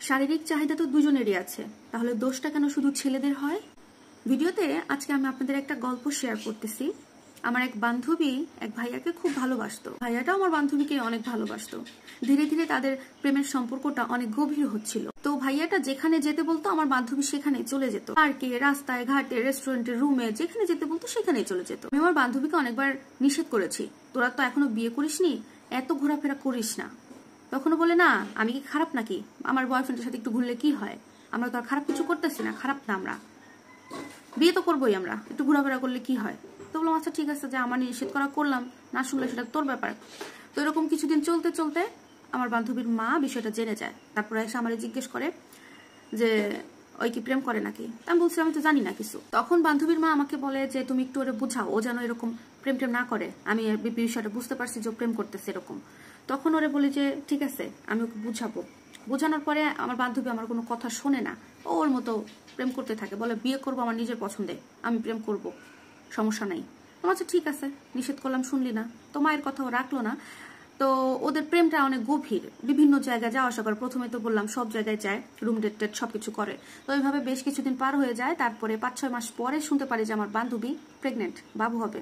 শারীরিক চাহিদা তো দুজনেরই আছে, তাহলে দোষটা কেন শুধু ছেলেদের হয়? ভিডিওতে আজকে আমি আপনাদের একটা গল্প শেয়ার করতেছি। আমার এক বান্ধবী এক ভাইয়াকে খুব ভালোবাসতো, ভাইয়াটাও আমার বান্ধবীকে অনেক ভালোবাসতো। ধীরে ধীরে তাদের প্রেমের সম্পর্কটা অনেক গভীর হচ্ছিল। তো ভাইয়াটা যেখানে যেতে বলতো আমার বান্ধবী সেখানে চলে যেত। পার্কে, রাস্তায়, ঘাটে, রেস্টুরেন্টে, রুমে যেখানে যেতে বলতো সেখানেই চলে যেত। আমি আমার বান্ধবীকে অনেকবার নিষেধ করেছি, তোরা তো এখনো বিয়ে করিসনি, এত ঘোরাফেরা করিস না। তখনও বলে, না আমি কি খারাপ নাকি, আমার বয়ফ্রেন্ডের সাথে একটু ঘুরলে কি হয়, আমরা তো আর খারাপ কিছু করতেছি না, খারাপ না, আমরা বিয়ে তো করবোই, আমরা একটু ঘোরাফেরা করলে কি হয়। তো বললাম আচ্ছা ঠিক আছে, যে আমার নিষেধ করা করলাম, না শুনলে সেটা তোর ব্যাপার। তো এরকম কিছুদিন চলতে চলতে আমার বান্ধবীর মা বিষয়টা জেনে যায়। তারপরে এসে আমার জিজ্ঞেস করে যে ওই কি প্রেম করে নাকি। আমি বলছি আমি তো জানি না কিছু। তখন বান্ধবীর মা আমাকে বলে যে তুমি একটু ওরে বুঝাও, ও যেন এরকম প্রেম টেম না করে। আমি বিষয়টা বুঝতে পারছি যে প্রেম করতেছে এরকম। তখন ওরে বলি যে ঠিক আছে আমি ওকে বুঝাবো। বোঝানোর পরে আমার বান্ধবী আমার কোনো কথা শোনে না, ওর মতো প্রেম করতে থাকে, বলে বিয়ে করবো আমার নিজের পছন্দে, আমি প্রেম করব, সমস্যা নাই। আচ্ছা ঠিক আছে, নিষেধ করলাম, শুনলি না, তো মায়ের কথাও রাখলো না। তো ওদের প্রেমটা অনেক গভীর, বিভিন্ন জায়গায় যাওয়া আসা করে। প্রথমে তো বললাম সব জায়গায় যায়, রুম ডেট টেট সবকিছু করে। তো ওইভাবে বেশ কিছুদিন পার হয়ে যায়। তারপরে 5-6 মাস পরে শুনতে পারি যে আমার বান্ধবী প্রেগনেন্ট, বাবু হবে,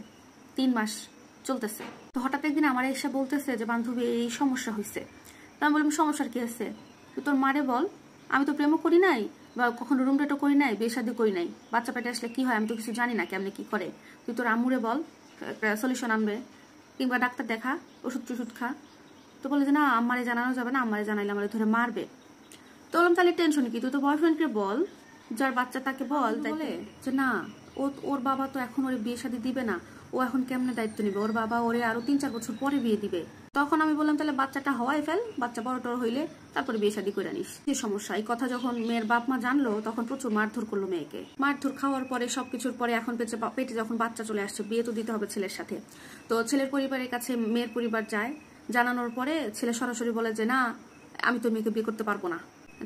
3 মাস চলতেছে। তো হঠাৎ একদিন আমার এসে বলতেছে যে বান্ধবী এই সমস্যা হয়েছে। তো আমি বললাম সমস্যার কি আছে, তুই তোর মারে বল, আমি তো প্রেমও করি নাই বা কখনো রুম ডেটও করি নাই, বিয়ে শাদী করি নাই, বাচ্চা পেটে আসলে কি হয় আমি তো কিছু জানি না, কেমনে কি করে। তুই তোর আম্মুরে বল, একটা সলিউশন আনবে, কিংবা ডাক্তার দেখা, ওষুধ টষুধ খা। তো বলে যে না আম্মারে জানানো যাবে না, আম্মারে জানাইলে আমারে ধরে মারবে। তো বললাম তাহলে টেনশন কি, তুই তো বয়ফ্রেন্ডকে বল, যার বাচ্চা তাকে বল। বলে যে না ওর বাবা তো এখন ওরে বিয়ে শাদী দিবে না, ও এখন কেমনে দায়িত্ব নিবে, ওর বাবা ওরে আরো 3-4 বছর পরে বিয়ে দিবে। তখন আমি বললাম তাহলে বাচ্চাটা হওয়াই ফেল, বাচ্চা বড় টড় হইলে তারপরে বিয়ে শাদী করে নিস। কি সমস্যা। এই কথা যখন মেয়ের বাপ মা জানলো তখন প্রচুর মারধর করলো মেয়েকে। মারধর খাওয়ার পরে সবকিছুর পরে এখন পেটে যখন বাচ্চা চলে আসছে, বিয়ে তো দিতে হবে ছেলের সাথে। তো ছেলের পরিবারের কাছে মেয়ের পরিবার যায়, জানানোর পরে ছেলে সরাসরি বলে যে না আমি তো মেয়েকে বিয়ে করতে পারবো না,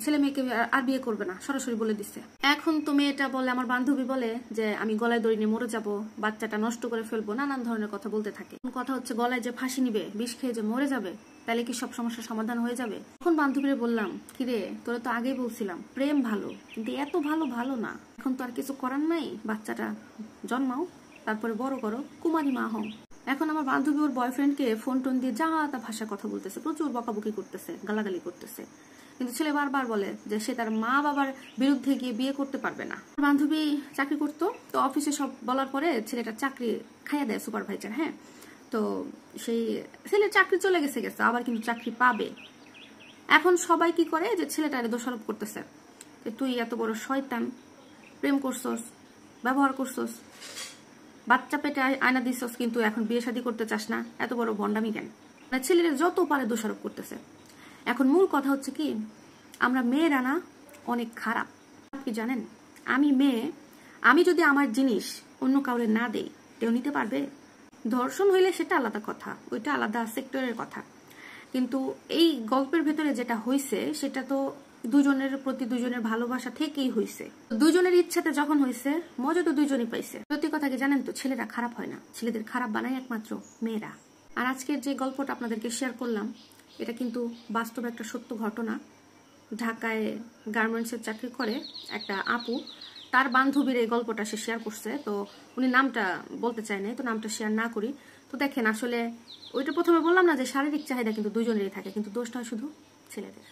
ছেলে মেয়েকে আর বিয়ে করবে না, সরাসরি বলে দিচ্ছে। এখন তো মেয়েটা বলে, আমার বান্ধবী বলে যে আমি গলায় দড়ি নিয়ে মরে যাবো, বাচ্চাটা নষ্ট করে ফেলবো, নানান ধরনের কথা বলতে থাকে। কথা হচ্ছে গলায় যে ফাঁসি নিবে, বিষ খেয়ে যে মরে যাবে, তাহলে কি সব সমস্যার সমাধান হয়ে যাবে? এখন বান্ধবীরে বললাম কিরে তোরা তো আগেই বলছিলাম প্রেম ভালো, কিন্তু এত ভালো না, এখন তো আর কিছু করার নাই, বাচ্চাটা জন্মাও, তারপরে বড় করো, কুমারী মা হও। এখন আমার বান্ধবী ওর বয়ফ্রেন্ডকে ফোন টোন দিয়ে যা তা ভাষা কথা বলতেছে, প্রচুর বকাবকি করতেছে, গালাগালি করতেছে। কিন্তু ছেলে বারবার বলে যে সে তার মা বাবার বিরুদ্ধে গিয়ে বিয়ে করতে পারবে না। বান্ধবী চাকরি করতো, তো অফিসে সব বলার পরে ছেলেটার চাকরি খাইয়া দেয় সুপারভাইজার। হ্যাঁ, তো সেই ছেলের চাকরি চলে গেছে, আবার কিন্তু চাকরি পাবে। এখন সবাই কি করে যে ছেলেটারে দোষারোপ করতেছে যে তুই এত বড় শয়তান, প্রেম করছস, ব্যবহার করছস, বাচ্চা পেটে আয়না দিছস, কিন্তু এখন বিয়ে শাদী করতে চাস না, এত বড় ভন্ডামি কেন। মানে ছেলেরা যত পারে দোষারোপ করতেছে। এখন মূল কথা হচ্ছে কি, আমরা মেয়েরা না অনেক খারাপ। কি জানেন, আমি মেয়ে, আমি যদি আমার জিনিস অন্য কাউরে না দেই, কেউ নিতে পারবে? ধর্ষণ হইলে সেটা আলাদা কথা, ওইটা আলাদা সেক্টরের কথা। কিন্তু এই গল্পের ভেতরে যেটা হয়েছে সেটা তো দুজনের প্রতি দুজনের ভালোবাসা থেকেই হয়েছে। দুজনের ইচ্ছাতে যখন হয়েছে, মজা তো দুজনই পাইছে। সত্যি কথা কি জানেন তো, ছেলেরা খারাপ হয় না, ছেলেদের খারাপ বানায় একমাত্র মেয়েরা। আর আজকের যে গল্পটা আপনাদেরকে শেয়ার করলাম, এটা কিন্তু বাস্তবে একটা সত্য ঘটনা। ঢাকায় গার্মেন্টসের চাকরি করে একটা আপু, তার বান্ধবীর এই গল্পটা সে শেয়ার করছে। তো উনি নামটা বলতে চায় নাই, তো নামটা শেয়ার না করি। তো দেখেন আসলে ওইটা প্রথমে বললাম না যে শারীরিক চাহিদা কিন্তু দুজনেরই থাকে, কিন্তু দোষটা শুধু ছেলেদের।